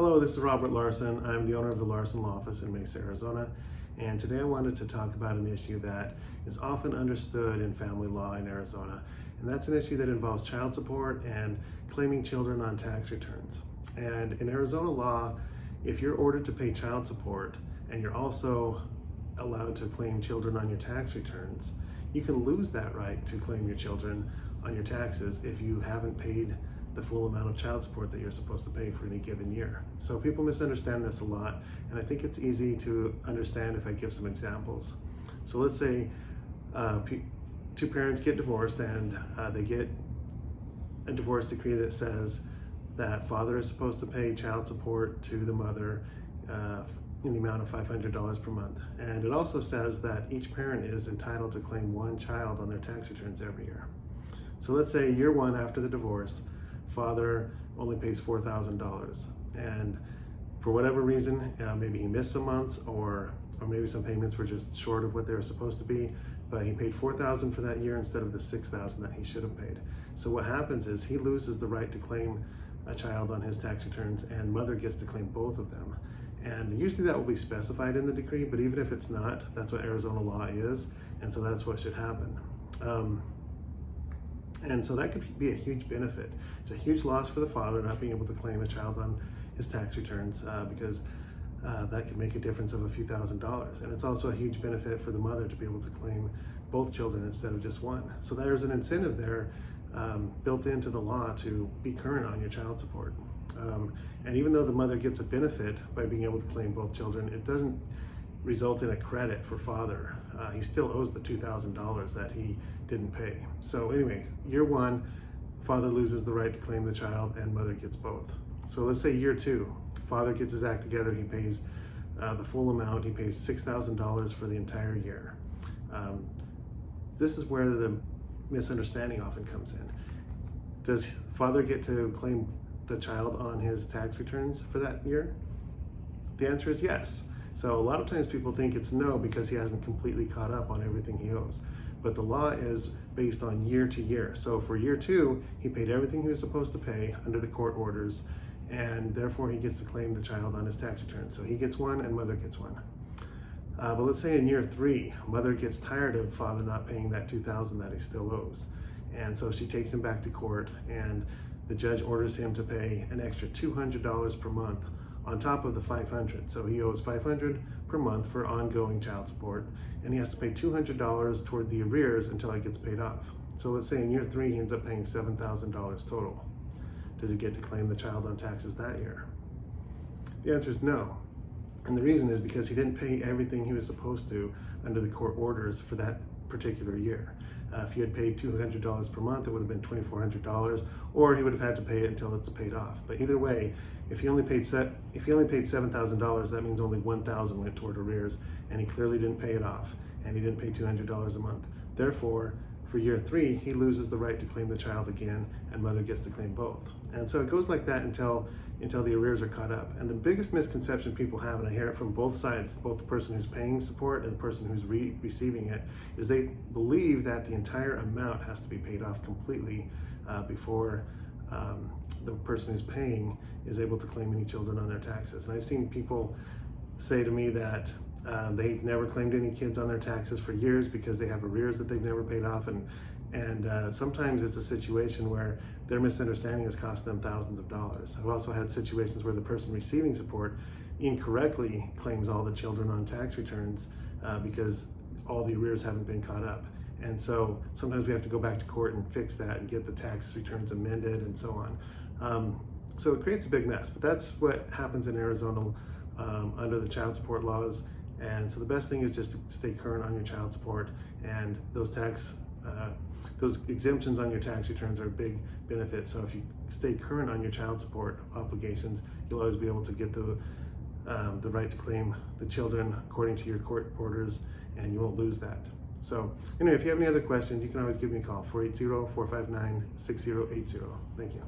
Hello, this is Robert Larson. I'm the owner of the Larson Law Office in Mesa, Arizona. And today I wanted to talk about an issue that is often understood in family law in Arizona. And that's an issue that involves child support and claiming children on tax returns. And in Arizona law, if you're ordered to pay child support and you're also allowed to claim children on your tax returns, you can lose that right to claim your children on your taxes if you haven't paid the full amount of child support that you're supposed to pay for any given year. So people misunderstand this a lot, and I think it's easy to understand if I give some examples. So let's say two parents get divorced and they get a divorce decree that says that father is supposed to pay child support to the mother in the amount of $500 per month. And it also says that each parent is entitled to claim one child on their tax returns every year. So let's say year one after the divorce, father only pays $4,000, and for whatever reason, maybe he missed some months, or maybe some payments were just short of what they were supposed to be, but he paid $4,000 for that year instead of the $6,000 that he should have paid. So what happens is he loses the right to claim a child on his tax returns, and mother gets to claim both of them. And usually that will be specified in the decree, but even if it's not, that's what Arizona law is, and so that's what should happen. And so that could be a huge benefit. It's a huge loss for the father not being able to claim a child on his tax returns because that could make a difference of a few $1,000s. And it's also a huge benefit for the mother to be able to claim both children instead of just one. So there's an incentive there built into the law to be current on your child support. And even though the mother gets a benefit by being able to claim both children, it doesn't result in a credit for father. He still owes the $2,000 that he didn't pay. So anyway, year one, father loses the right to claim the child and mother gets both. So let's say year two, father gets his act together, he pays the full amount, he pays $6,000 for the entire year. This is where the misunderstanding often comes in. Does father get to claim the child on his tax returns for that year? The answer is yes. So a lot of times people think it's no because he hasn't completely caught up on everything he owes. But the law is based on year to year. So for year two, he paid everything he was supposed to pay under the court orders, and therefore he gets to claim the child on his tax return. So he gets one and mother gets one. But let's say in year three, mother gets tired of father not paying that $2,000 that he still owes. And so she takes him back to court, and the judge orders him to pay an extra $200 per month on top of the $500. So he owes $500 per month for ongoing child support, and he has to pay $200 toward the arrears until it gets paid off. So let's say in year three, he ends up paying $7,000 total. Does he get to claim the child on taxes that year? The answer is no. And the reason is because he didn't pay everything he was supposed to under the court orders for that particular year. If he had paid $200 per month, it would have been $2,400, or he would have had to pay it until it's paid off. But either way, if he only paid $7,000, that means only $1,000 went toward arrears, and he clearly didn't pay it off, and he didn't pay $200 a month. Therefore, for year three, he loses the right to claim the child again, and mother gets to claim both. And so it goes like that until the arrears are caught up. And the biggest misconception people have, and I hear it from both sides, both the person who's paying support and the person who's receiving it, is they believe that the entire amount has to be paid off completely before the person who's paying is able to claim any children on their taxes. And I've seen people say to me that they've never claimed any kids on their taxes for years because they have arrears that they've never paid off, and sometimes it's a situation where their misunderstanding has cost them thousands of dollars. I've also had situations where the person receiving support incorrectly claims all the children on tax returns because all the arrears haven't been caught up. And so sometimes we have to go back to court and fix that and get the tax returns amended and so on. So it creates a big mess, but that's what happens in Arizona under the child support laws. And so the best thing is just to stay current on your child support, and those exemptions on your tax returns are a big benefit. So if you stay current on your child support obligations, you'll always be able to get the right to claim the children according to your court orders, and you won't lose that. So anyway, if you have any other questions, you can always give me a call, 480-459-6080. Thank you.